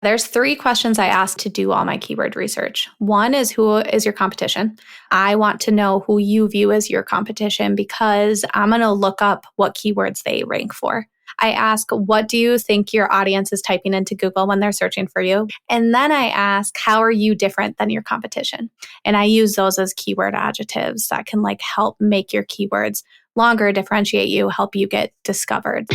There's 3 questions I ask to do all my keyword research. One is, who is your competition? I want to know who you view as your competition because I'm going to look up what keywords they rank for. I ask, what do you think your audience is typing into Google when they're searching for you? And then I ask, how are you different than your competition? And I use those as keyword adjectives that can help make your keywords longer, differentiate you, help you get discovered.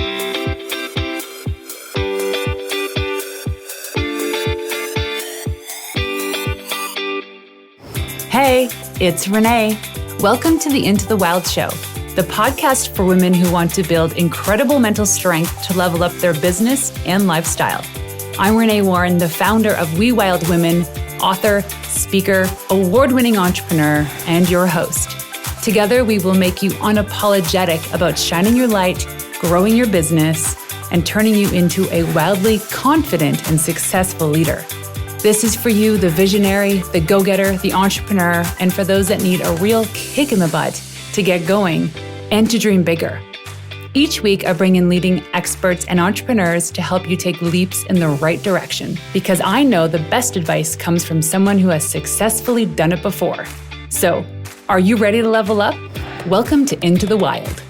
Hey, it's Renee. Welcome to the Into the Wild Show, the podcast for women who want to build incredible mental strength to level up their business and lifestyle. I'm Renee Warren, the founder of We Wild Women, author, speaker, award-winning entrepreneur, and your host. Together, we will make you unapologetic about shining your light, growing your business, and turning you into a wildly confident and successful leader. This is for you, the visionary, the go-getter, the entrepreneur, and for those that need a real kick in the butt to get going and to dream bigger. Each week, I bring in leading experts and entrepreneurs to help you take leaps in the right direction, because I know the best advice comes from someone who has successfully done it before. So, are you ready to level up? Welcome to Into the Wild.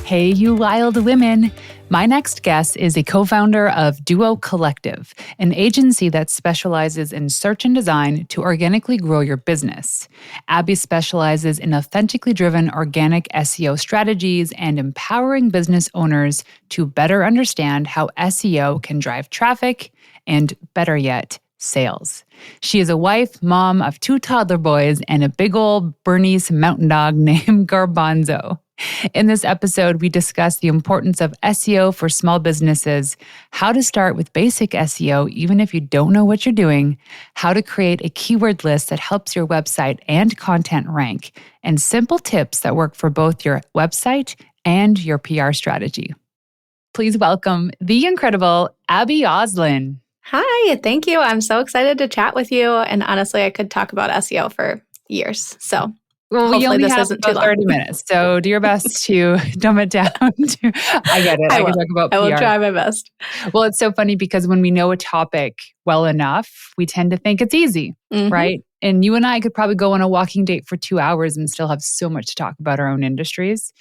Hey, you wild women. My next guest is a co-founder of Duo Collective, an agency that specializes in search and design to organically grow your business. Abbey specializes in authentically driven organic SEO strategies and empowering business owners to better understand how SEO can drive traffic and, better yet, sales. She is a wife, mom of 2 toddler boys, and a big old Bernese mountain dog named Garbanzo. In this episode, we discuss the importance of SEO for small businesses, how to start with basic SEO even if you don't know what you're doing, how to create a keyword list that helps your website and content rank, and simple tips that work for both your website and your PR strategy. Please welcome the incredible Abbey Oslin. Hi, thank you. I'm so excited to chat with you. And honestly, I could talk about SEO for years. So well, we only have isn't about 30 minutes, so do your best to dumb it down. I get it. I can talk about PR. I will try my best. Well, it's so funny because when we know a topic well enough, we tend to think it's easy, right? And you and I could probably go on a walking date for 2 hours and still have so much to talk about our own industries.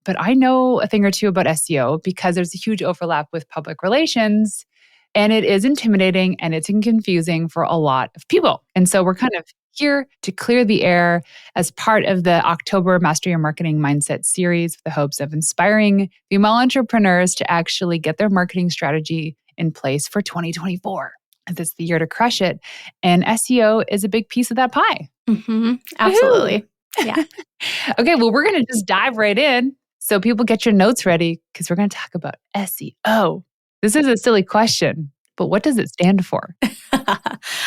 But I know a thing or two about SEO because there's a huge overlap with public relations. And it is intimidating and it's confusing for a lot of people. And so we're kind of here to clear the air as part of the October Master Your Marketing Mindset series with the hopes of inspiring female entrepreneurs to actually get their marketing strategy in place for 2024. This is the year to crush it. And SEO is a big piece of that pie. Absolutely. Yeah. Okay, well, we're going to just dive right in. So people get your notes ready because we're going to talk about SEO. This is a silly question, but what does it stand for?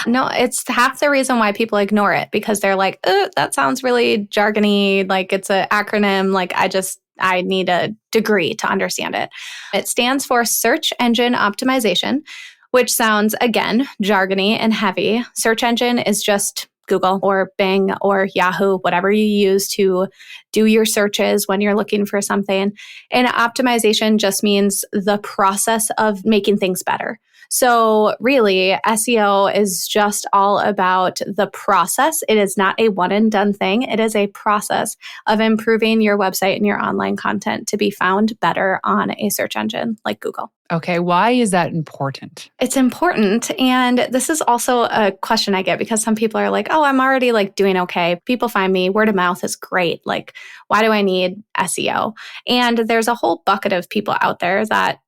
No, it's half the reason why people ignore it because they're like, that sounds really jargony, like it's an acronym, I need a degree to understand it. It stands for Search Engine Optimization, which sounds, again, jargony and heavy. Search engine is just Google or Bing or Yahoo, whatever you use to do your searches when you're looking for something. And optimization just means the process of making things better. So really, SEO is just all about the process. It is not a one and done thing. It is a process of improving your website and your online content to be found better on a search engine like Google. Okay, why is that important? It's important. And this is also a question I get because some people are like, oh, I'm already doing okay. People find me. Word of mouth is great. Why do I need SEO? And there's a whole bucket of people out there that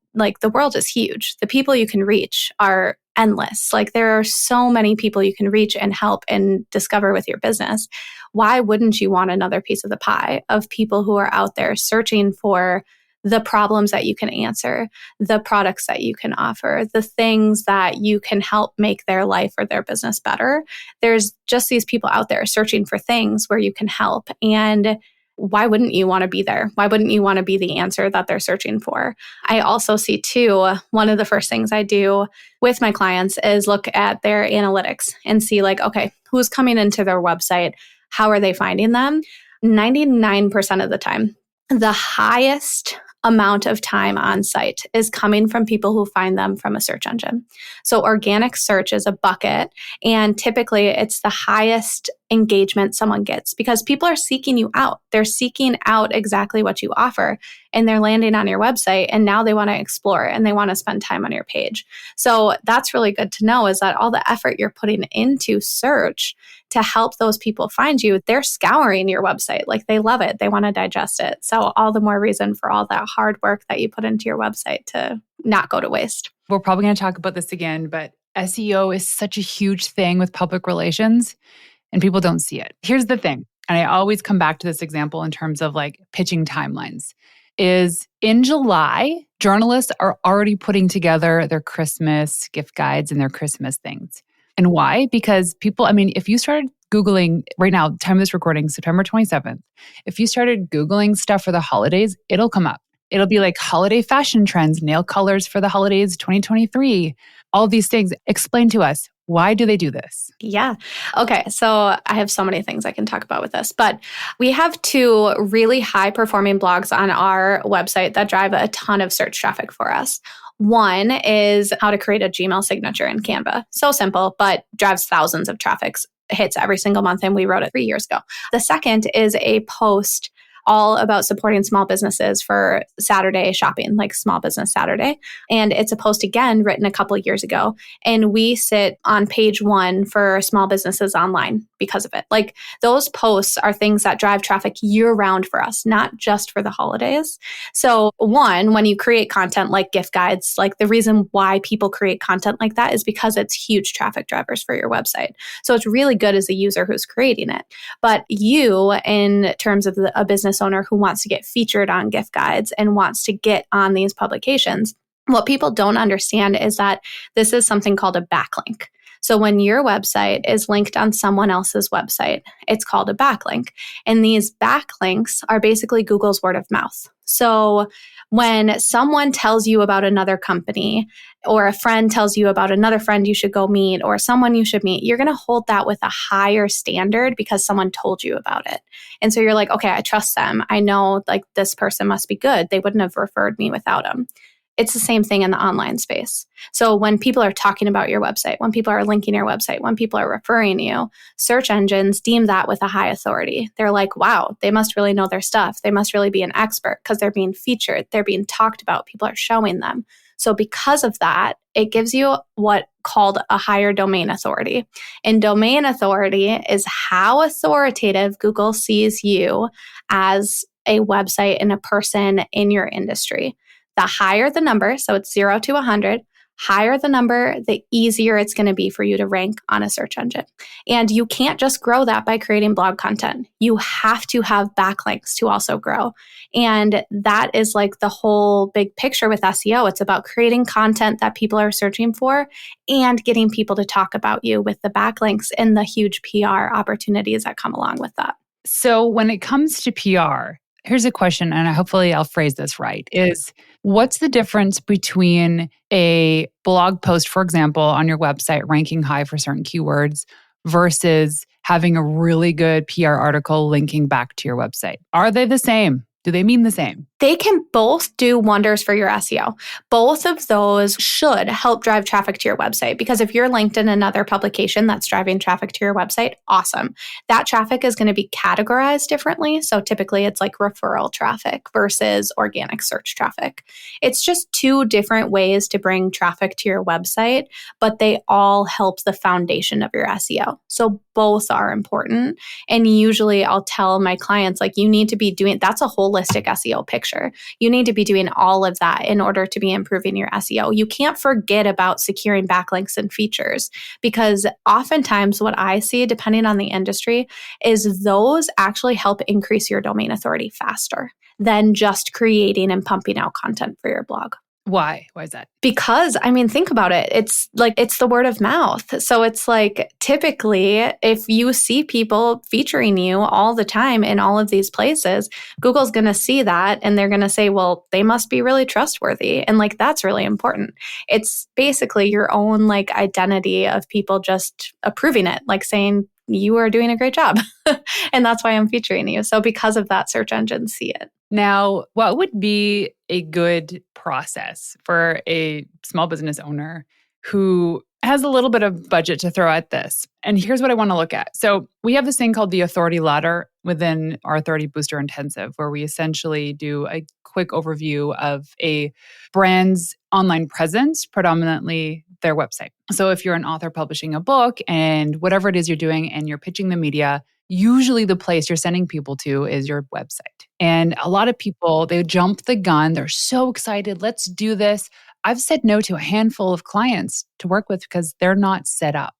the world is huge. The people you can reach are endless. There are so many people you can reach and help and discover with your business. Why wouldn't you want another piece of the pie of people who are out there searching for the problems that you can answer, the products that you can offer, the things that you can help make their life or their business better? There's just these people out there searching for things where you can help. And why wouldn't you want to be there? Why wouldn't you want to be the answer that they're searching for? I also see too, one of the first things I do with my clients is look at their analytics and see okay, who's coming into their website? How are they finding them? 99% of the time, the highest amount of time on site is coming from people who find them from a search engine. So organic search is a bucket, and typically it's the highest engagement someone gets because people are seeking you out. They're seeking out exactly what you offer, and they're landing on your website, and now they want to explore and they want to spend time on your page. So that's really good to know, is that all the effort you're putting into search to help those people find you, they're scouring your website. Like, they love it. They want to digest it. So all the more reason for all that hard work that you put into your website to not go to waste. We're probably going to talk about this again, but SEO is such a huge thing with public relations and people don't see it. Here's the thing, and I always come back to this example in terms of like pitching timelines, is in July, journalists are already putting together their Christmas gift guides and their Christmas things. And why? Because people, if you started Googling right now, time of this recording, September 27th, if you started Googling stuff for the holidays, it'll come up. It'll be like holiday fashion trends, nail colors for the holidays 2023, all these things. Explain to us, why do they do this? Yeah. Okay. So I have so many things I can talk about with this, but we have 2 really high performing blogs on our website that drive a ton of search traffic for us. One is how to create a Gmail signature in Canva. So simple, but drives thousands of traffics, hits every single month. And we wrote it 3 years ago. The second is a post all about supporting small businesses for Saturday shopping, like Small Business Saturday. And it's a post, again, written a couple of years ago. And we sit on page 1 for small businesses online because of it. Like, those posts are things that drive traffic year round for us, not just for the holidays. So one, when you create content like gift guides, like the reason why people create content like that is because it's huge traffic drivers for your website. So it's really good as a user who's creating it. But you, in terms of a business owner who wants to get featured on gift guides and wants to get on these publications, what people don't understand is that this is something called a backlink. So when your website is linked on someone else's website, it's called a backlink. And these backlinks are basically Google's word of mouth. So when someone tells you about another company, or a friend tells you about another friend you should go meet, or someone you should meet, you're going to hold that with a higher standard because someone told you about it. And so you're like, okay, I trust them. I know, like, this person must be good. They wouldn't have referred me without them. It's the same thing in the online space. So when people are talking about your website, when people are linking your website, when people are referring you, search engines deem that with a high authority. They're like, wow, they must really know their stuff. They must really be an expert because they're being featured. They're being talked about. People are showing them. So because of that, it gives you what called a higher domain authority. And domain authority is how authoritative Google sees you as a website and a person in your industry. The higher the number, so it's 0 to 100, higher the number, the easier it's going to be for you to rank on a search engine. And you can't just grow that by creating blog content. You have to have backlinks to also grow. And that is like the whole big picture with SEO. It's about creating content that people are searching for and getting people to talk about you with the backlinks and the huge PR opportunities that come along with that. So when it comes to PR, here's a question, and hopefully I'll phrase this right, is what's the difference between a blog post, for example, on your website ranking high for certain keywords versus having a really good PR article linking back to your website? Are they the same? Do they mean the same? They can both do wonders for your SEO. Both of those should help drive traffic to your website, because if you're linked in another publication that's driving traffic to your website, awesome. That traffic is going to be categorized differently. So typically it's like referral traffic versus organic search traffic. It's just 2 different ways to bring traffic to your website, but they all help the foundation of your SEO. So both are important. And usually I'll tell my clients, like, you need to be doing, that's a holistic SEO picture. You need to be doing all of that in order to be improving your SEO. You can't forget about securing backlinks and features, because oftentimes what I see, depending on the industry, is those actually help increase your domain authority faster than just creating and pumping out content for your blog. Why? Why is that? Because, think about it. It's the word of mouth. So it's like, typically, if you see people featuring you all the time in all of these places, Google's going to see that and they're going to say, well, they must be really trustworthy. And like, that's really important. It's basically your own like identity of people just approving it, like saying, you are doing a great job. And that's why I'm featuring you. So because of that, search engines see it. Now, what would be a good process for a small business owner who has a little bit of budget to throw at this? And here's what I want to look at. So we have this thing called the Authority Ladder within our Authority Booster Intensive, where we essentially do a quick overview of a brand's online presence, predominantly their website. So if you're an author publishing a book and whatever it is you're doing and you're pitching the media, usually the place you're sending people to is your website. And a lot of people, they jump the gun. They're so excited. Let's do this. I've said no to a handful of clients to work with because they're not set up.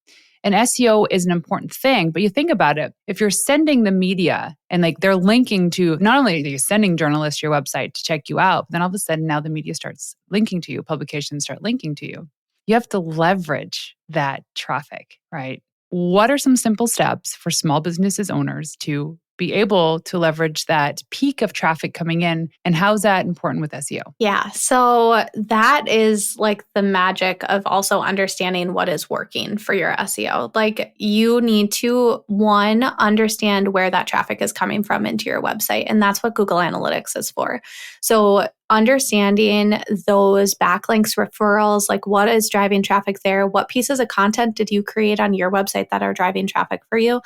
And SEO is an important thing, but you think about it, if you're sending the media and like they're linking to, not only are you sending journalists to your website to check you out, but then all of a sudden now the media starts linking to you, publications start linking to you. You have to leverage that traffic, right? What are some simple steps for small businesses owners to be able to leverage that peak of traffic coming in? And how is that important with SEO? Yeah. So that is like the magic of also understanding what is working for your SEO. Like you need to, one, understand where that traffic is coming from into your website. And that's what Google Analytics is for. So understanding those backlinks, referrals, like what is driving traffic there? What pieces of content did you create on your website that are driving traffic for you?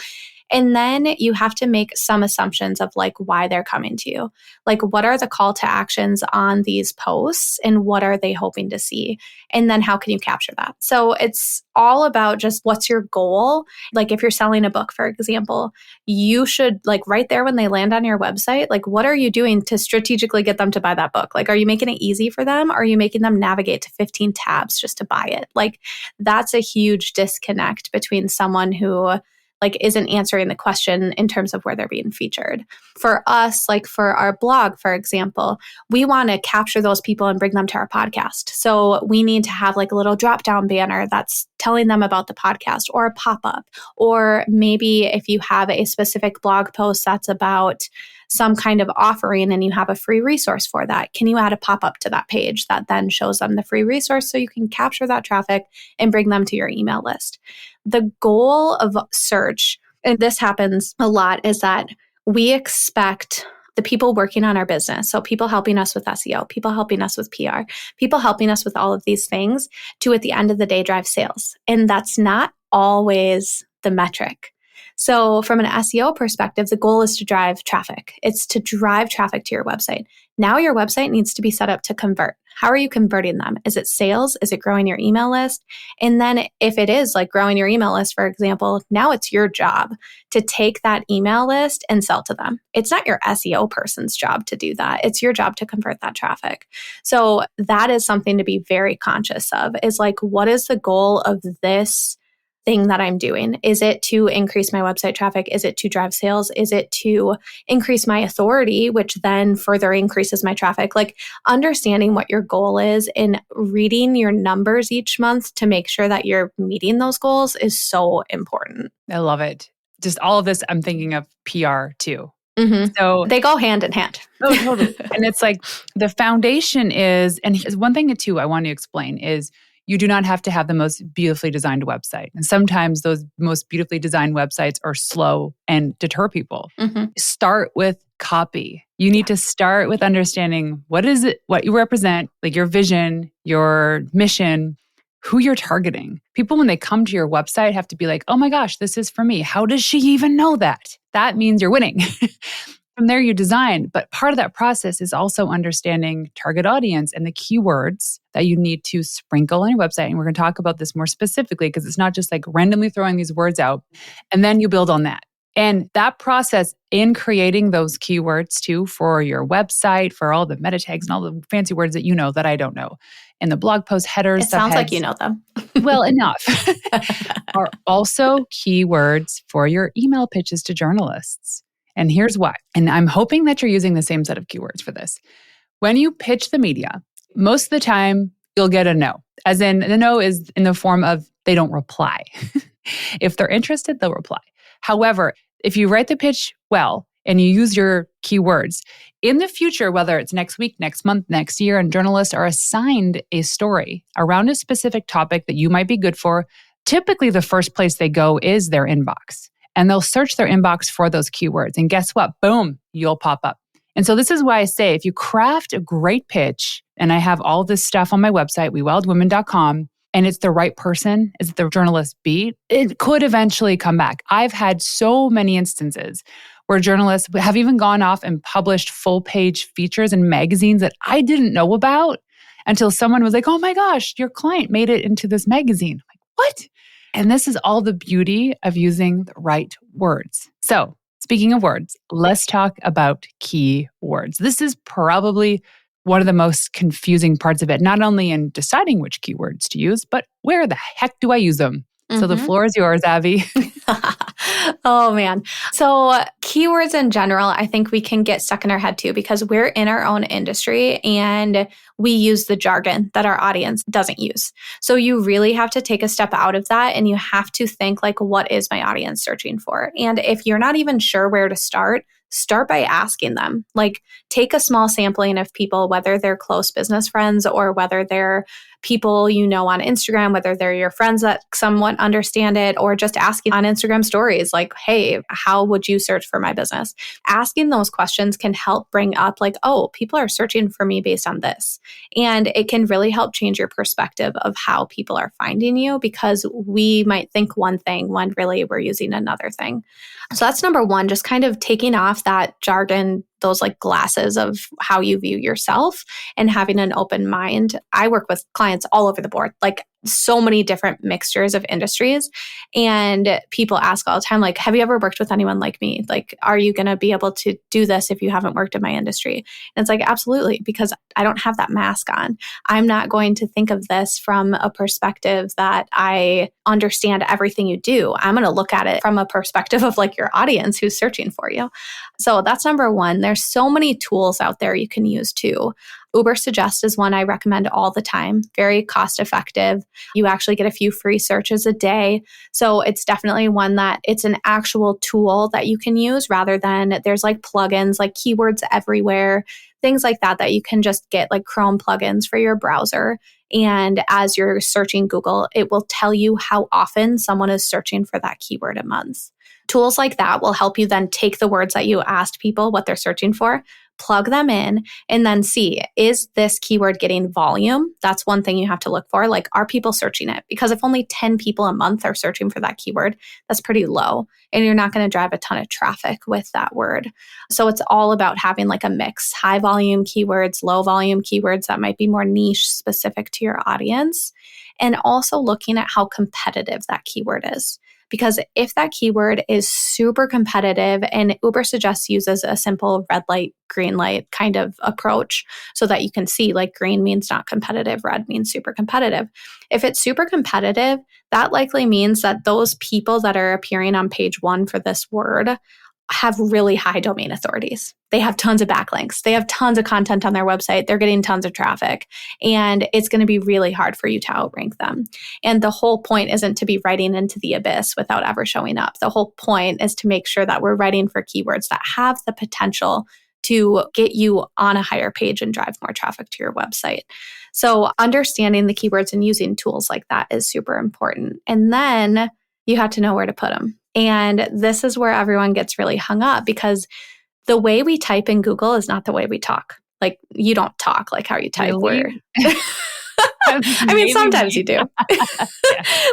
And then you have to make some assumptions of like why they're coming to you. Like what are the call to actions on these posts and what are they hoping to see? And then how can you capture that? So it's all about just what's your goal. Like if you're selling a book, for example, you should like right there when they land on your website, like what are you doing to strategically get them to buy that book? Like are you making it easy for them? Or are you making them navigate to 15 tabs just to buy it? Like that's a huge disconnect between someone who like isn't answering the question in terms of where they're being featured. For us, like for our blog, for example, we want to capture those people and bring them to our podcast. So we need to have like a little drop-down banner that's telling them about the podcast or a pop-up. Or maybe if you have a specific blog post that's about some kind of offering and you have a free resource for that, can you add a pop-up to that page that then shows them the free resource so you can capture that traffic and bring them to your email list? The goal of search, and this happens a lot, is that we expect the people working on our business, so people helping us with SEO, people helping us with PR, people helping us with all of these things to, at the end of the day, drive sales. And that's not always the metric. So from an SEO perspective, the goal is to drive traffic. It's to drive traffic to your website. Now your website needs to be set up to convert. How are you converting them? Is it sales? Is it growing your email list? And then if it is like growing your email list, for example, now it's your job to take that email list and sell to them. It's not your SEO person's job to do that. It's your job to convert that traffic. So that is something to be very conscious of, is like, what is the goal of this thing that I'm doing? Is it to increase my website traffic? Is it to drive sales? Is it to increase my authority, which then further increases my traffic? Like understanding what your goal is and reading your numbers each month to make sure that you're meeting those goals is so important. I love it. Just all of this, I'm thinking of PR too. Mm-hmm. So they go hand in hand. Oh, totally. And it's like the foundation is, and one thing too I want to explain is, you do not have to have the most beautifully designed website. And sometimes those most beautifully designed websites are slow and deter people. Mm-hmm. Start with copy. You need to start with understanding what is it, what you represent, like your vision, your mission, who you're targeting. People, when they come to your website, have to be like, oh my gosh, this is for me. How does she even know that? That means you're winning. From there, you design. But part of that process is also understanding target audience and the keywords that you need to sprinkle on your website. And we're going to talk about this more specifically because it's not just like randomly throwing these words out. And then you build on that. And that process in creating those keywords too for your website, for all the meta tags and all the fancy words that you know that I don't know. And the blog post headers. It sounds like you know them. Well, enough. Are also keywords for your email pitches to journalists. And here's why. And I'm hoping that you're using the same set of keywords for this. When you pitch the media, most of the time you'll get a no. As in, the no is in the form of they don't reply. If they're interested, they'll reply. However, if you write the pitch well and you use your keywords, in the future, whether it's next week, next month, next year, and journalists are assigned a story around a specific topic that you might be good for, typically the first place they go is their inbox. And they'll search their inbox for those keywords. And guess what? Boom, you'll pop up. And so this is why I say, if you craft a great pitch, and I have all this stuff on my website, wewildwomen.com, and it's the right person, is it the journalist beat, it could eventually come back. I've had so many instances where journalists have even gone off and published full-page features in magazines that I didn't know about until someone was like, oh my gosh, your client made it into this magazine. I'm like, what? And this is all the beauty of using the right words. So speaking of words, let's talk about keywords. This is probably one of the most confusing parts of it, not only in deciding which keywords to use, but where the heck do I use them? So the floor is yours, Abbey. Oh, man. So keywords in general, I think we can get stuck in our head too, because we're in our own industry and we use the jargon that our audience doesn't use. So you really have to take a step out of that and you have to think like, what is my audience searching for? And if you're not even sure where to start by asking them. Like, take a small sampling of people, whether they're close business friends or whether they're people you know on Instagram, whether they're your friends that somewhat understand it, or just asking on Instagram stories like, hey, how would you search for my business? Asking those questions can help bring up like, oh, people are searching for me based on this. And it can really help change your perspective of how people are finding you, because we might think one thing when really we're using another thing. So that's number one, just kind of taking off that jargon, those like glasses of how you view yourself and having an open mind. I work with clients all over the board, like so many different mixtures of industries. And people ask all the time, like, have you ever worked with anyone like me? Like, are you going to be able to do this if you haven't worked in my industry? And it's like, absolutely, because I don't have that mask on. I'm not going to think of this from a perspective that I understand everything you do. I'm going to look at it from a perspective of like your audience who's searching for you. So that's number one. There's so many tools out there you can use too. Ubersuggest is one I recommend all the time. Very cost effective. You actually get a few free searches a day. So it's definitely one that it's an actual tool that you can use rather than there's like plugins, like Keywords Everywhere, things like that, that you can just get like Chrome plugins for your browser. And as you're searching Google, it will tell you how often someone is searching for that keyword a month. Tools like that will help you then take the words that you asked people what they're searching for, plug them in, and then see, is this keyword getting volume? That's one thing you have to look for. Like, are people searching it? Because if only 10 people a month are searching for that keyword, that's pretty low. And you're not going to drive a ton of traffic with that word. So it's all about having like a mix, high volume keywords, low volume keywords that might be more niche specific to your audience. And also looking at how competitive that keyword is. Because if that keyword is super competitive, and Ubersuggest uses a simple red light, green light kind of approach so that you can see like green means not competitive, red means super competitive. If it's super competitive, that likely means that those people that are appearing on page one for this word have really high domain authorities. They have tons of backlinks. They have tons of content on their website. They're getting tons of traffic. And it's going to be really hard for you to outrank them. And the whole point isn't to be writing into the abyss without ever showing up. The whole point is to make sure that we're writing for keywords that have the potential to get you on a higher page and drive more traffic to your website. So understanding the keywords and using tools like that is super important. And then you have to know where to put them. And this is where everyone gets really hung up, because the way we type in Google is not the way we talk. Like, you don't talk like how you type. Really? I mean, sometimes you do.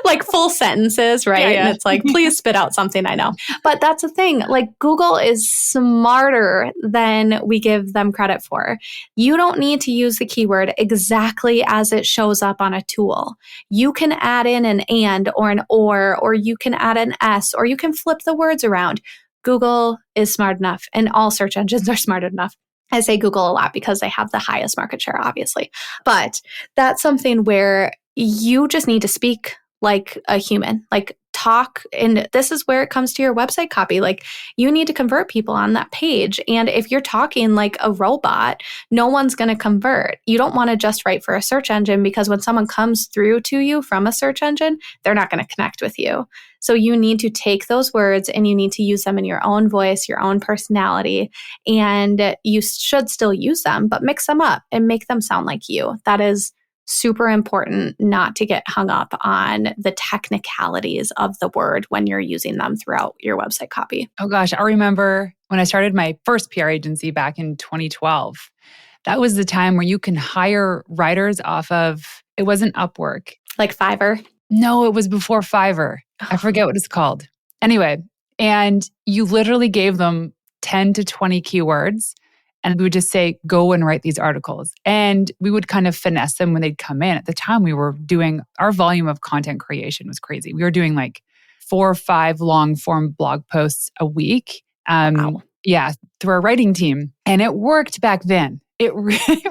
Like full sentences, right? Yeah. And it's like, please spit out something I know. But that's the thing. Like, Google is smarter than we give them credit for. You don't need to use the keyword exactly as it shows up on a tool. You can add in an and or an or you can add an s, or you can flip the words around. Google is smart enough, and all search engines are smart enough. I say Google a lot because they have the highest market share, obviously. But that's something where you just need to speak like a human, like talk. And this is where it comes to your website copy. Like, you need to convert people on that page. And if you're talking like a robot, no one's going to convert. You don't want to just write for a search engine, because when someone comes through to you from a search engine, they're not going to connect with you. So you need to take those words and you need to use them in your own voice, your own personality, and you should still use them, but mix them up and make them sound like you. That is super important, not to get hung up on the technicalities of the word when you're using them throughout your website copy. Oh gosh, I remember when I started my first PR agency back in 2012. That was the time where you can hire writers off of, it wasn't Upwork. Like Fiverr? No, it was before Fiverr. I forget what it's called. Anyway, and you literally gave them 10 to 20 keywords. And we would just say, go and write these articles. And we would kind of finesse them when they'd come in. At the time, we were doing, our volume of content creation was crazy. We were doing like 4 or 5 long form blog posts a week. Wow. Yeah, through our writing team. And it worked back then. It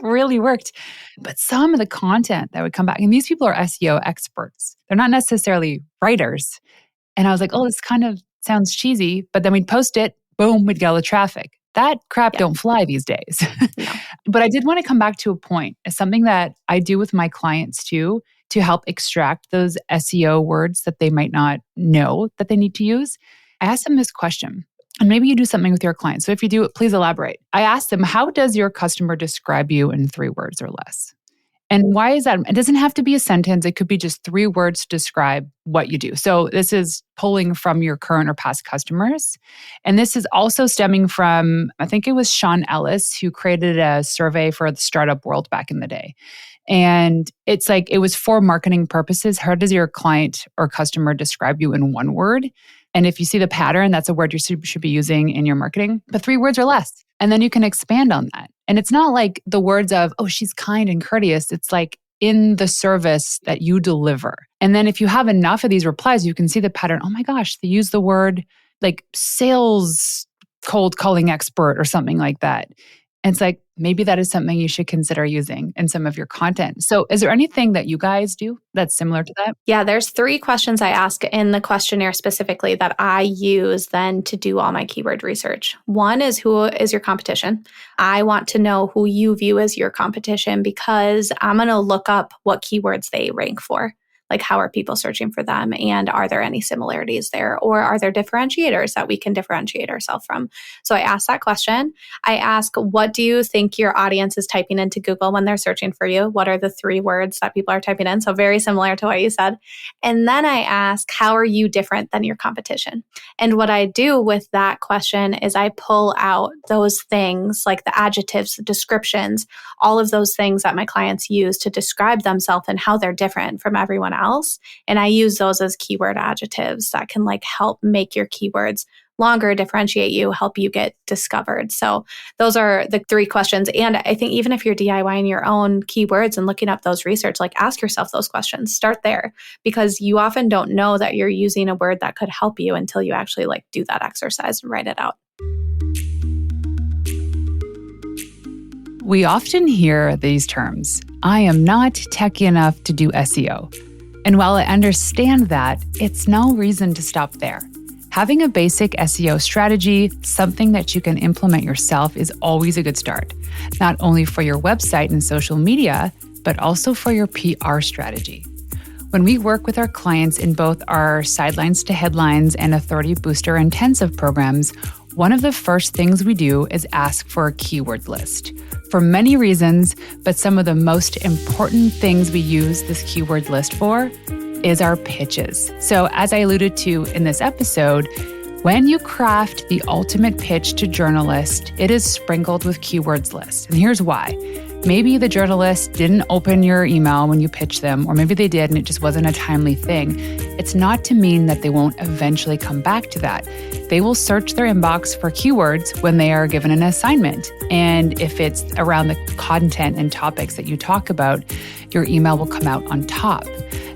really worked. But some of the content that would come back, and these people are SEO experts. They're not necessarily writers. And I was like, oh, this kind of sounds cheesy. But then we'd post it, boom, we'd get all the traffic. That crap don't fly these days. No. But I did want to come back to a point. It's something that I do with my clients too, to help extract those SEO words that they might not know that they need to use. I ask them this question, and maybe you do something with your clients. So if you do it, please elaborate. I ask them, how does your customer describe you in 3 words or less? And why is that? It doesn't have to be a sentence. It could be just 3 words to describe what you do. So this is pulling from your current or past customers. And this is also stemming from, I think it was Sean Ellis who created a survey for the startup world back in the day. And it's like, it was for marketing purposes. How does your client or customer describe you in 1 word? And if you see the pattern, that's a word you should be using in your marketing, but 3 words or less. And then you can expand on that. And it's not like the words of, oh, she's kind and courteous. It's like in the service that you deliver. And then if you have enough of these replies, you can see the pattern. Oh my gosh, they use the word like sales cold calling expert or something like that. And it's like, maybe that is something you should consider using in some of your content. So is there anything that you guys do that's similar to that? Yeah, there's 3 questions I ask in the questionnaire specifically that I use then to do all my keyword research. 1 is, who is your competition? I want to know who you view as your competition because I'm going to look up what keywords they rank for. Like, how are people searching for them? And are there any similarities there? Or are there differentiators that we can differentiate ourselves from? So I ask that question. I ask, what do you think your audience is typing into Google when they're searching for you? What are the 3 words that people are typing in? So very similar to what you said. And then I ask, how are you different than your competition? And what I do with that question is I pull out those things like the adjectives, the descriptions, all of those things that my clients use to describe themselves and how they're different from everyone else. And I use those as keyword adjectives that can like help make your keywords longer, differentiate you, help you get discovered. So those are the 3 questions. And I think even if you're DIYing your own keywords and looking up those research, like ask yourself those questions, start there, because you often don't know that you're using a word that could help you until you actually like do that exercise and write it out. We often hear these terms. I am not techie enough to do SEO. And while I understand that, it's no reason to stop there. Having a basic SEO strategy, something that you can implement yourself, is always a good start, not only for your website and social media, but also for your PR strategy. When we work with our clients in both our Sidelines to Headlines and Authority Booster Intensive programs, one of the first things we do is ask for a keyword list. For many reasons, but some of the most important things we use this keyword list for is our pitches. So as I alluded to in this episode, when you craft the ultimate pitch to journalists, it is sprinkled with keywords list. And here's why. Maybe the journalist didn't open your email when you pitched them, or maybe they did and it just wasn't a timely thing. It's not to mean that they won't eventually come back to that. They will search their inbox for keywords when they are given an assignment. And if it's around the content and topics that you talk about, your email will come out on top.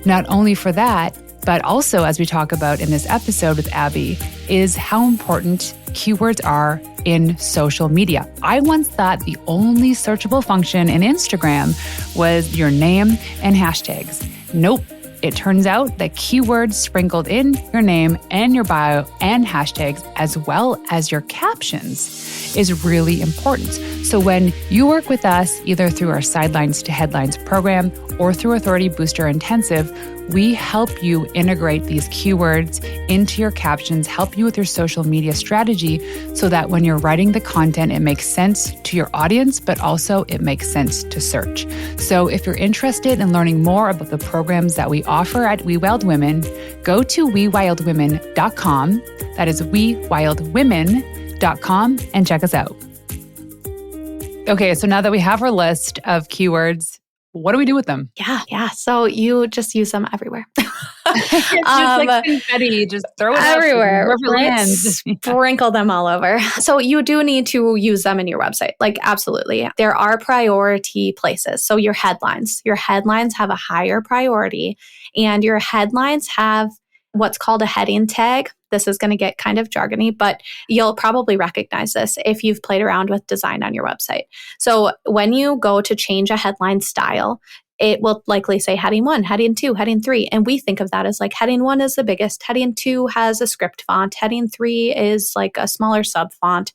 Not only for that, but also, as we talk about in this episode with Abbey, is how important keywords are in social media. I once thought the only searchable function in Instagram was your name and hashtags. Nope. It turns out that keywords sprinkled in your name and your bio and hashtags, as well as your captions, is really important. So when you work with us, either through our Sidelines to Headlines program or through Authority Booster Intensive, we help you integrate these keywords into your captions, help you with your social media strategy so that when you're writing the content, it makes sense to your audience, but also it makes sense to search. So if you're interested in learning more about the programs that we offer at We Wild Women, go to wewildwomen.com. That is wewildwomen.com. trustworthy.com and check us out. Okay, so now that we have our list of keywords, what do we do with them? Yeah. So you just use them everywhere. It's just like confetti, just throw it everywhere, up wherever it lands. Sprinkle them all over. So you do need to use them in your website. Like, absolutely. There are priority places. So your headlines have a higher priority, and your headlines have what's called a heading tag. This is going to get kind of jargony, but you'll probably recognize this if you've played around with design on your website. So when you go to change a headline style, it will likely say heading 1, heading 2, heading 3. And we think of that as like heading 1 is the biggest, heading 2 has a script font, heading 3 is like a smaller sub font.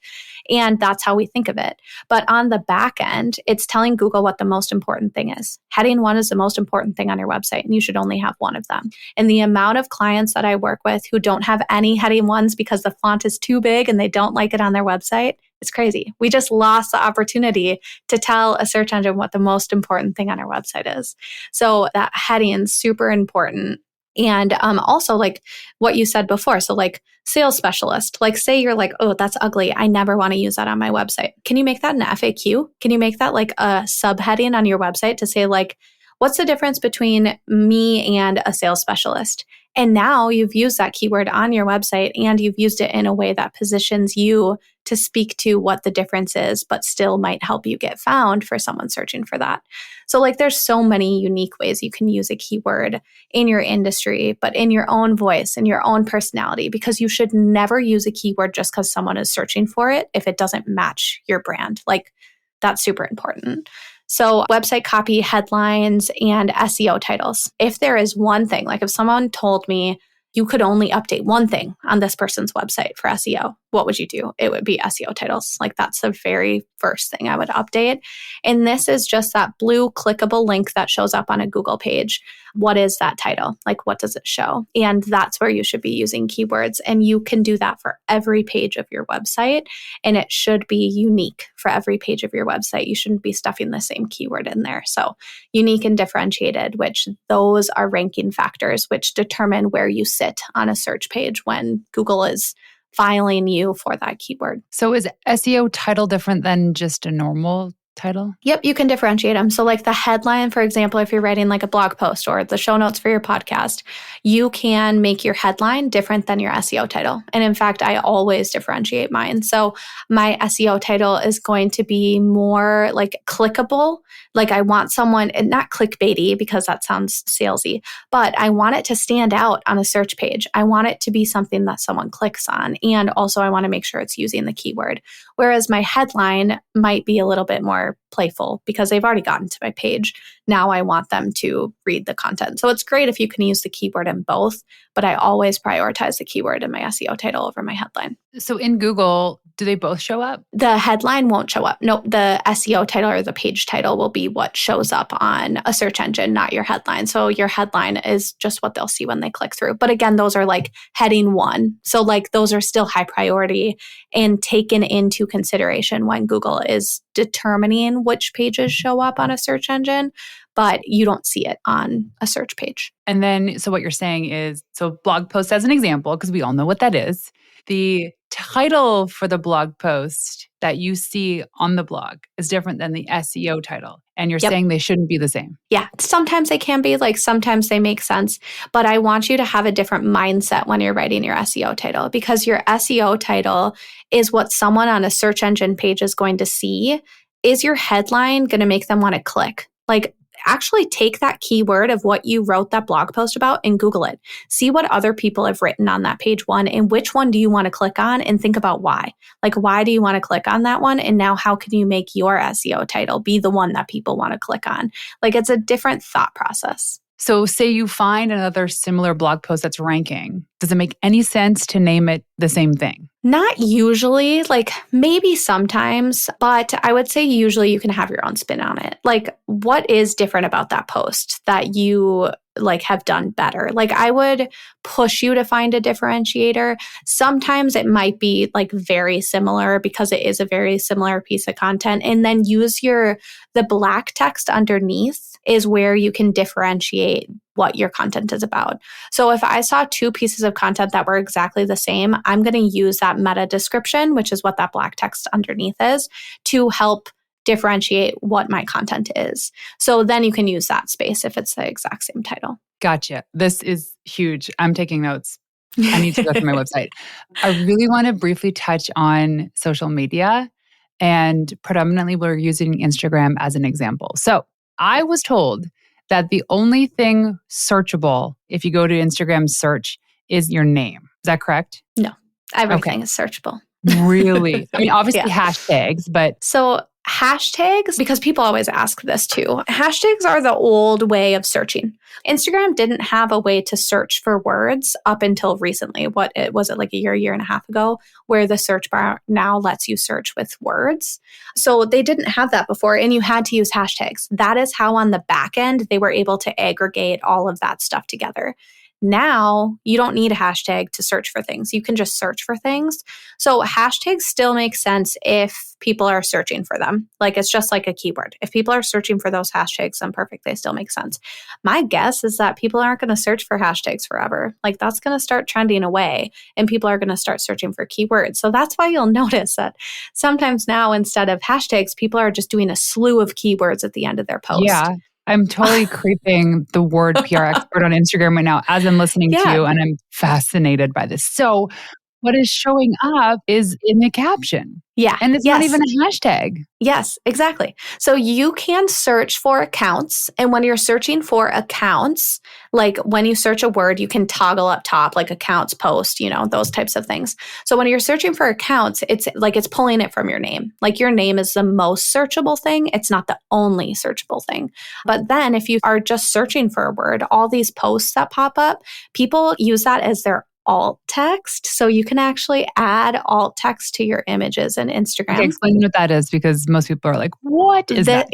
And that's how we think of it. But on the back end, it's telling Google what the most important thing is. Heading 1 is the most important thing on your website, and you should only have one of them. And the amount of clients that I work with who don't have any heading 1s because the font is too big and they don't like it on their website, it's crazy. We just lost the opportunity to tell a search engine what the most important thing on our website is. So that heading is super important. And also like what you said before. So like sales specialist, like say you're like, oh, that's ugly. I never want to use that on my website. Can you make that an FAQ? Can you make that like a subheading on your website to say like, what's the difference between me and a sales specialist? And now you've used that keyword on your website, and you've used it in a way that positions you to speak to what the difference is, but still might help you get found for someone searching for that. So like there's so many unique ways you can use a keyword in your industry, but in your own voice and your own personality, because you should never use a keyword just because someone is searching for it if it doesn't match your brand. Like that's super important. So website copy, headlines, and SEO titles. If there is one thing, like if someone told me you could only update one thing on this person's website for SEO, what would you do? It would be SEO titles. Like that's the very first thing I would update. And this is just that blue clickable link that shows up on a Google page. What is that title? Like what does it show? And that's where you should be using keywords. And you can do that for every page of your website. And it should be unique for every page of your website. You shouldn't be stuffing the same keyword in there. So unique and differentiated, which those are ranking factors which determine where you sit on a search page when Google is filing you for that keyword. So is SEO title different than just a normal title? Yep, you can differentiate them. So like the headline, for example, if you're writing like a blog post or the show notes for your podcast, you can make your headline different than your SEO title. And in fact, I always differentiate mine. So my SEO title is going to be more like clickable. Like I want someone, and not clickbaity because that sounds salesy, but I want it to stand out on a search page. I want it to be something that someone clicks on. And also I want to make sure it's using the keyword. Whereas my headline might be a little bit more playful because they've already gotten to my page. Now I want them to read the content. So it's great if you can use the keyword in both, but I always prioritize the keyword in my SEO title over my headline. So in Google, do they both show up? The headline won't show up. Nope, the SEO title or the page title will be what shows up on a search engine, not your headline. So your headline is just what they'll see when they click through. But again, those are like heading 1. So like those are still high priority and taken into consideration when Google is determining which pages show up on a search engine, but you don't see it on a search page. And then, so what you're saying is, so blog post as an example, because we all know what that is, the title for the blog post that you see on the blog is different than the SEO title. And you're saying they shouldn't be the same. Yeah, sometimes they can be, like sometimes they make sense, but I want you to have a different mindset when you're writing your SEO title, because your SEO title is what someone on a search engine page is going to see. Is your headline going to make them want to click? Like, actually take that keyword of what you wrote that blog post about and Google it. See what other people have written on that page 1 and which one do you want to click on, and think about why. Like, why do you want to click on that one? And now how can you make your SEO title be the one that people want to click on? Like, it's a different thought process. So say you find another similar blog post that's ranking. Does it make any sense to name it the same thing? Not usually, like maybe sometimes, but I would say usually you can have your own spin on it. Like, what is different about that post that you like have done better? Like, I would push you to find a differentiator. Sometimes it might be like very similar because it is a very similar piece of content, and then use the black text underneath is where you can differentiate what your content is about. So if I saw two pieces of content that were exactly the same, I'm going to use that meta description, which is what that black text underneath is, to help differentiate what my content is. So then you can use that space if it's the exact same title. Gotcha. This is huge. I'm taking notes. I need to go to my website. I really want to briefly touch on social media, and predominantly we're using Instagram as an example. So I was told that the only thing searchable if you go to Instagram search is your name. Is that correct? No, everything is searchable. Really? I mean, obviously hashtags, but... So hashtags, because people always ask this too, hashtags are the old way of searching. Instagram didn't have a way to search for words up until recently. What was it, like a year and a half ago, where the search bar now lets you search with words. So they didn't have that before, and you had to use hashtags. That is how on the back end, they were able to aggregate all of that stuff together. Now, you don't need a hashtag to search for things. You can just search for things. So hashtags still make sense if people are searching for them. Like it's just like a keyword. If people are searching for those hashtags, then perfect, they still make sense. My guess is that people aren't going to search for hashtags forever. Like that's going to start trending away and people are going to start searching for keywords. So that's why you'll notice that sometimes now instead of hashtags, people are just doing a slew of keywords at the end of their post. Yeah. I'm totally creeping the word PR expert on Instagram right now as I'm listening to you, and I'm fascinated by this. So what is showing up is in the caption. Yeah. And it's not even a hashtag. Yes, exactly. So you can search for accounts. And when you're searching for accounts, like when you search a word, you can toggle up top, like accounts, post, those types of things. So when you're searching for accounts, it's like it's pulling it from your name. Like your name is the most searchable thing. It's not the only searchable thing. But then if you are just searching for a word, all these posts that pop up, people use that as their alt text. So you can actually add alt text to your images in Instagram. Okay, explain what that is, because most people are like, what is that?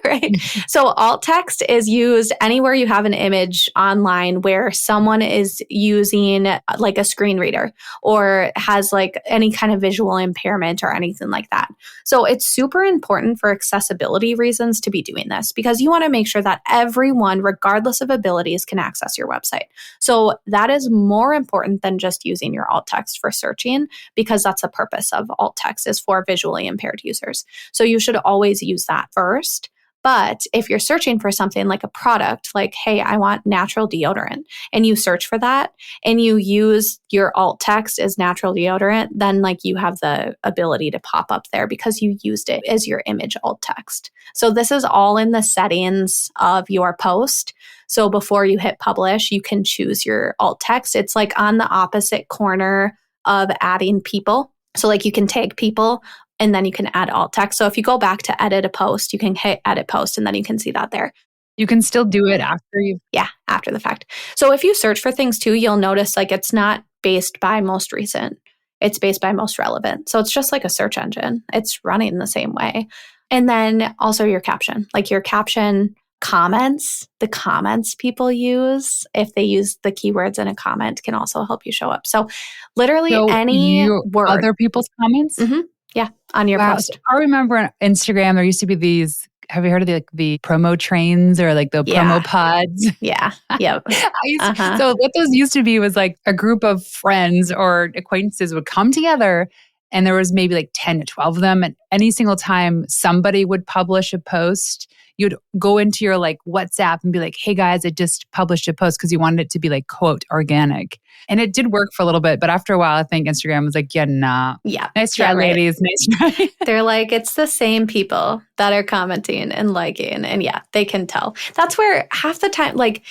Right. So alt text is used anywhere you have an image online where someone is using like a screen reader or has like any kind of visual impairment or anything like that. So it's super important for accessibility reasons to be doing this because you want to make sure that everyone, regardless of abilities, can access your website. So that is more important than just using your alt text for searching, because that's the purpose of alt text, is for visually impaired users. So you should always use that first. But if you're searching for something like a product, like, hey, I want natural deodorant, and you search for that and you use your alt text as natural deodorant, then like you have the ability to pop up there because you used it as your image alt text. So this is all in the settings of your post. So before you hit publish, you can choose your alt text. It's like on the opposite corner of adding people. So like you can tag people and then you can add alt text. So if you go back to edit a post, you can hit edit post and then you can see that there. You can still do it after you... Yeah, after the fact. So if you search for things too, you'll notice like it's not based by most recent. It's based by most relevant. So it's just like a search engine. It's running the same way. And then also your caption, like your caption comments, the comments people use, if they use the keywords in a comment, can also help you show up. So literally any word. Other people's comments? Mm-hmm. Yeah, on your post. I remember on Instagram, there used to be these, have you heard of the promo trains or like the promo pods? Yeah. Yep. So what those used to be was like a group of friends or acquaintances would come together, and there was maybe like 10 to 12 of them. And any single time somebody would publish a post, you'd go into your like WhatsApp and be like, hey guys, I just published a post, because you wanted it to be like, quote, organic. And it did work for a little bit. But after a while, I think Instagram was like, yeah, nah. Yeah. Nice try, ladies. Nice try. They're like, it's the same people that are commenting and liking. And yeah, they can tell. That's where half the time, like,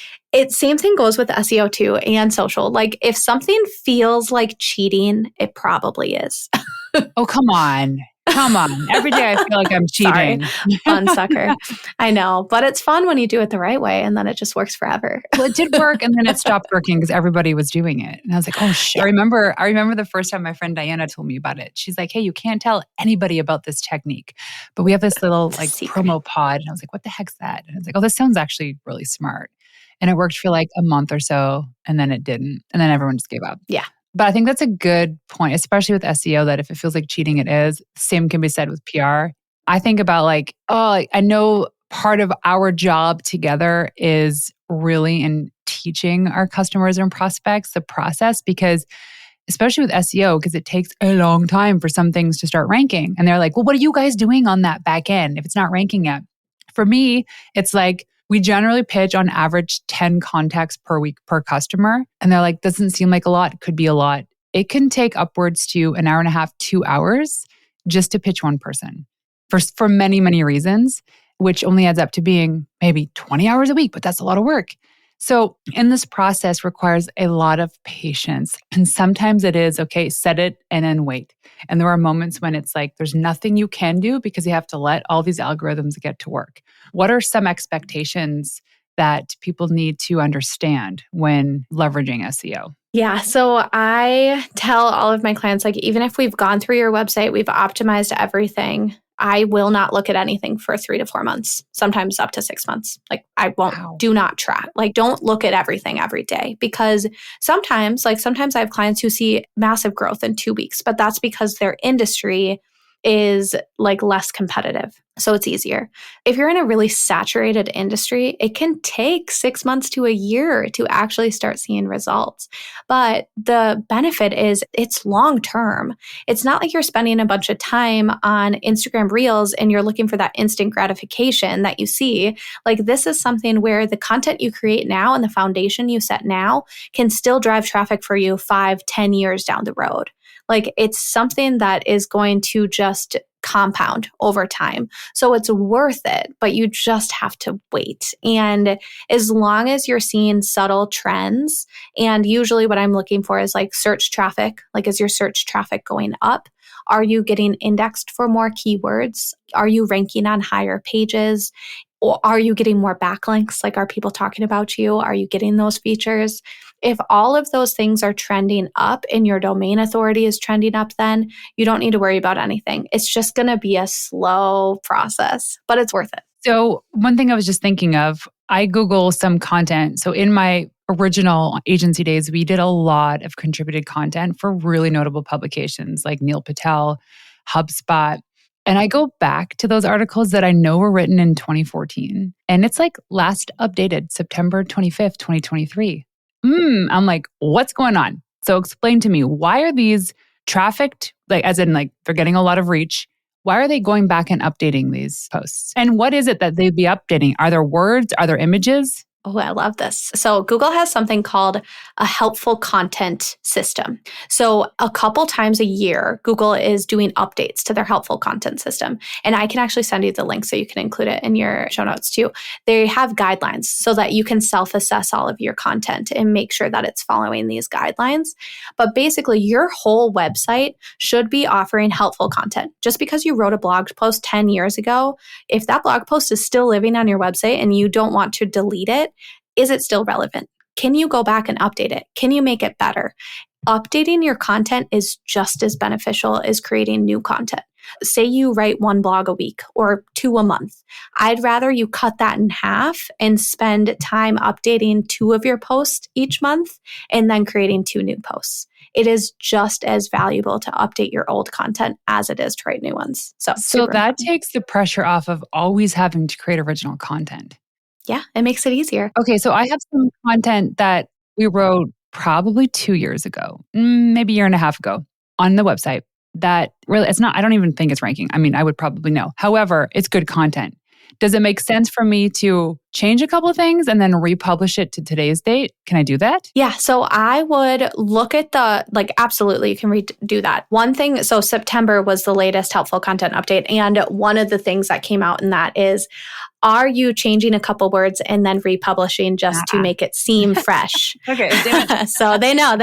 same thing goes with SEO too and social. Like if something feels like cheating, it probably is. Oh, come on. Come on. Every day I feel like I'm cheating. Sorry. Fun sucker. I know. But it's fun when you do it the right way, and then it just works forever. Well, it did work, and then it stopped working because everybody was doing it. And I was like, oh shit. Yeah. I remember the first time my friend Diana told me about it. She's like, hey, you can't tell anybody about this technique, but we have this little like promo pod. And I was like, what the heck's that? And I was like, oh, this sounds actually really smart. And it worked for like a month or so, and then it didn't. And then everyone just gave up. Yeah. But I think that's a good point, especially with SEO, that if it feels like cheating, it is. Same can be said with PR. I think about like, I know part of our job together is really in teaching our customers and prospects the process, because especially with SEO, because it takes a long time for some things to start ranking. And they're like, well, what are you guys doing on that back end if it's not ranking yet? For me, it's like we generally pitch on average 10 contacts per week per customer. And they're like, doesn't seem like a lot, could be a lot. It can take upwards to an hour and a half, 2 hours just to pitch one person for many, many reasons, which only adds up to being maybe 20 hours a week, but that's a lot of work. So in this process requires a lot of patience. And sometimes it is, okay, set it and then wait. And there are moments when it's like, there's nothing you can do because you have to let all these algorithms get to work. What are some expectations that people need to understand when leveraging SEO? Yeah. So I tell all of my clients, like, even if we've gone through your website, we've optimized everything, I will not look at anything for 3 to 4 months, sometimes up to 6 months. Like, I won't, do not track. Like, don't look at everything every day, because sometimes I have clients who see massive growth in 2 weeks, but that's because their industry is like less competitive. So it's easier. If you're in a really saturated industry, it can take 6 months to a year to actually start seeing results. But the benefit is it's long term. It's not like you're spending a bunch of time on Instagram Reels and you're looking for that instant gratification that you see. Like, this is something where the content you create now and the foundation you set now can still drive traffic for you 5-10 years down the road. Like, it's something that is going to just compound over time. So it's worth it, but you just have to wait. And as long as you're seeing subtle trends, and usually what I'm looking for is like search traffic, like, is your search traffic going up? Are you getting indexed for more keywords? Are you ranking on higher pages? Or are you getting more backlinks? Like, are people talking about you? Are you getting those features? If all of those things are trending up and your domain authority is trending up, then you don't need to worry about anything. It's just going to be a slow process, but it's worth it. So one thing I was just thinking of, I Google some content. So in my original agency days, we did a lot of contributed content for really notable publications like Neil Patel, HubSpot. And I go back to those articles that I know were written in 2014. And it's like last updated September 25th, 2023. I'm like, what's going on? So explain to me, why are these trafficked, like as in like they're getting a lot of reach? Why are they going back and updating these posts? And what is it that they'd be updating? Are there words? Are there images? Oh, I love this. So Google has something called a helpful content system. So a couple times a year, Google is doing updates to their helpful content system. And I can actually send you the link so you can include it in your show notes too. They have guidelines so that you can self-assess all of your content and make sure that it's following these guidelines. But basically, your whole website should be offering helpful content. Just because you wrote a blog post 10 years ago, if that blog post is still living on your website and you don't want to delete it, is it still relevant? Can you go back and update it? Can you make it better? Updating your content is just as beneficial as creating new content. Say you write 1 blog a week or 2 a month. I'd rather you cut that in half and spend time updating 2 of your posts each month and then creating 2 new posts. It is just as valuable to update your old content as it is to write new ones. So that takes the pressure off of always having to create original content. Yeah, it makes it easier. Okay, so I have some content that we wrote probably 2 years ago, maybe a year and a half ago on the website that really, it's not, I don't even think it's ranking. I mean, I would probably know. However, it's good content. Does it make sense for me to change a couple of things and then republish it to today's date? Can I do that? Yeah. So I would look at absolutely, you can redo that. One thing, so September was the latest helpful content update. And one of the things that came out in that is, are you changing a couple words and then republishing just to make it seem fresh? Okay. So they know.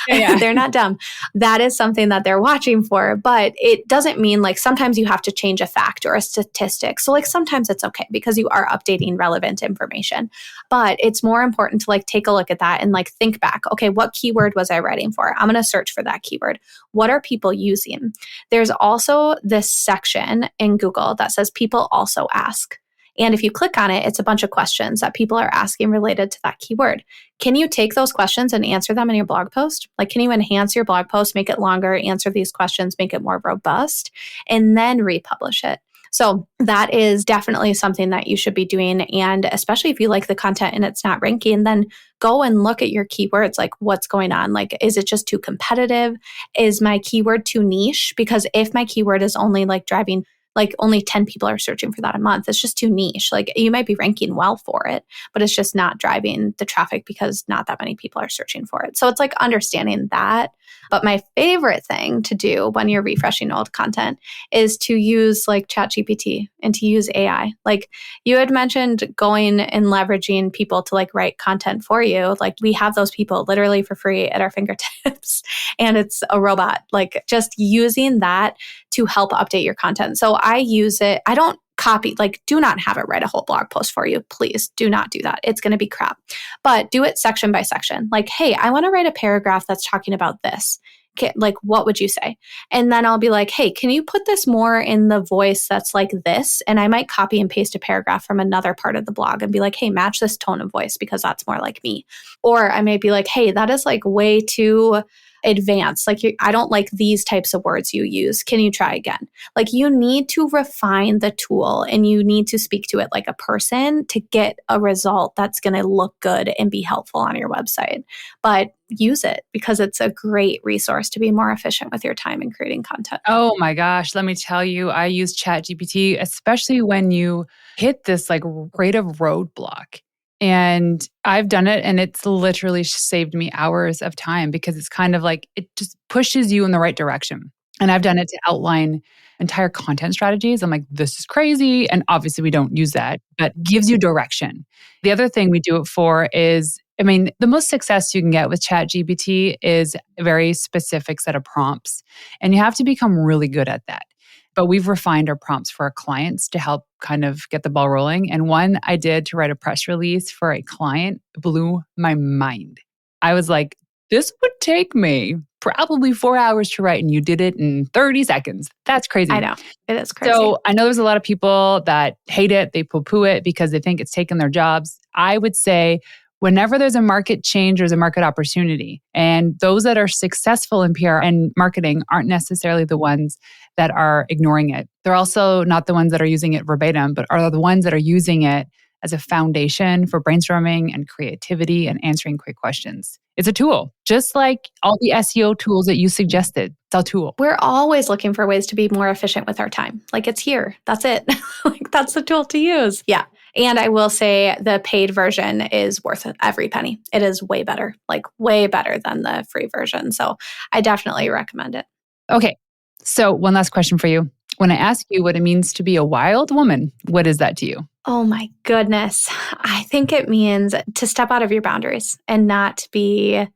Yeah. They're not dumb. That is something that they're watching for, but it doesn't mean like sometimes you have to change a fact or a statistic. So like sometimes it's okay because you are updating relevant information, but it's more important to like take a look at that and like think back. Okay, what keyword was I writing for? I'm going to search for that keyword. What are people using? There's also this section in Google that says people also ask. And if you click on it, it's a bunch of questions that people are asking related to that keyword. Can you take those questions and answer them in your blog post? Like, can you enhance your blog post, make it longer, answer these questions, make it more robust, and then republish it? So that is definitely something that you should be doing. And especially if you like the content and it's not ranking, then go and look at your keywords, like what's going on. Like, is it just too competitive? Is my keyword too niche? Because if my keyword is only like driving, like only 10 people are searching for that a month, it's just too niche. Like you might be ranking well for it, but it's just not driving the traffic because not that many people are searching for it. So it's like understanding that. But my favorite thing to do when you're refreshing old content is to use like ChatGPT and to use AI. Like you had mentioned going and leveraging people to like write content for you. Like we have those people literally for free at our fingertips and it's a robot. Like just using that to help update your content. So I use it. I don't copy, like do not have it write a whole blog post for you. Please do not do that. It's going to be crap. But do it section by section. Like, hey, I want to write a paragraph that's talking about this. Okay, like, what would you say? And then I'll be like, hey, can you put this more in the voice that's like this? And I might copy and paste a paragraph from another part of the blog and be like, hey, match this tone of voice because that's more like me. Or I may be like, hey, that is like way too advanced. Like I don't like these types of words you use. Can you try again? Like you need to refine the tool and you need to speak to it like a person to get a result that's going to look good and be helpful on your website. But use it because it's a great resource to be more efficient with your time in creating content. Oh my gosh, let me tell you, I use ChatGPT, especially when you hit this like creative roadblock. And I've done it and it's literally saved me hours of time because it's kind of like, it just pushes you in the right direction. And I've done it to outline entire content strategies. I'm like, this is crazy. And obviously we don't use that, but gives you direction. The other thing we do it for is, the most success you can get with ChatGPT is a very specific set of prompts. And you have to become really good at that. But we've refined our prompts for our clients to help kind of get the ball rolling. And one I did to write a press release for a client blew my mind. I was like, this would take me probably 4 hours to write, and you did it in 30 seconds. That's crazy. I know. It is crazy. So I know there's a lot of people that hate it. They poo-poo it because they think it's taken their jobs. I would say whenever there's a market change, there's a market opportunity. And those that are successful in PR and marketing aren't necessarily the ones that are ignoring it. They're also not the ones that are using it verbatim, but are the ones that are using it as a foundation for brainstorming and creativity and answering quick questions. It's a tool, just like all the SEO tools that you suggested. It's a tool. We're always looking for ways to be more efficient with our time. Like it's here. That's it. Like that's the tool to use. Yeah. And I will say the paid version is worth every penny. It is way better, like way better than the free version. So I definitely recommend it. Okay. So one last question for you. When I ask you what it means to be a wild woman, what is that to you? Oh my goodness. I think it means to step out of your boundaries and not be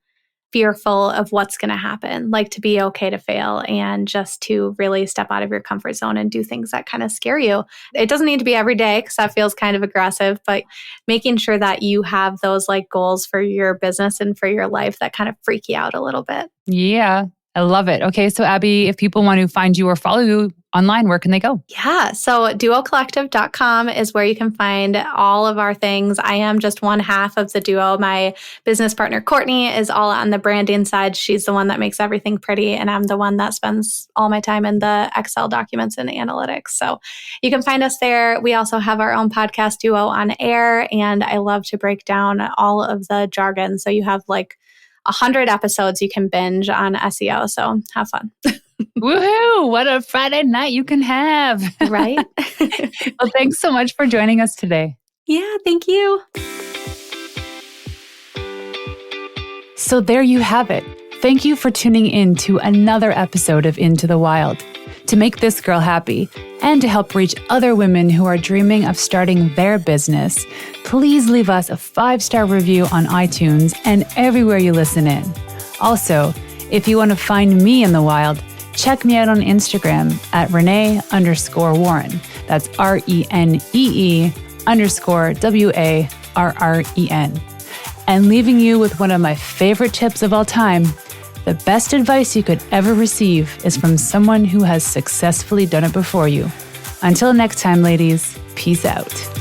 fearful of what's going to happen, like to be okay to fail and just to really step out of your comfort zone and do things that kind of scare you. It doesn't need to be every day because that feels kind of aggressive, but making sure that you have those like goals for your business and for your life that kind of freak you out a little bit. Yeah, I love it. Okay, so Abbey, if people want to find you or follow you online, where can they go? Yeah, so duocollective.com is where you can find all of our things. I am just one half of the duo. My business partner, Courtney, is all on the branding side. She's the one that makes everything pretty, and I'm the one that spends all my time in the Excel documents and analytics. So you can find us there. We also have our own podcast, Duo on Air, and I love to break down all of the jargon. So you have like 100 episodes you can binge on SEO. So have fun. Woohoo! What a Friday night you can have. Right? Well, thanks so much for joining us today. Yeah, thank you. So there you have it. Thank you for tuning in to another episode of Into the Wild. To make this girl happy and to help reach other women who are dreaming of starting their business, please leave us a 5-star review on iTunes and everywhere you listen in. Also, if you want to find me in the wild, check me out on Instagram at Renee_Warren. That's RENEE_WARREN. And leaving you with one of my favorite tips of all time, the best advice you could ever receive is from someone who has successfully done it before you. Until next time, ladies, peace out.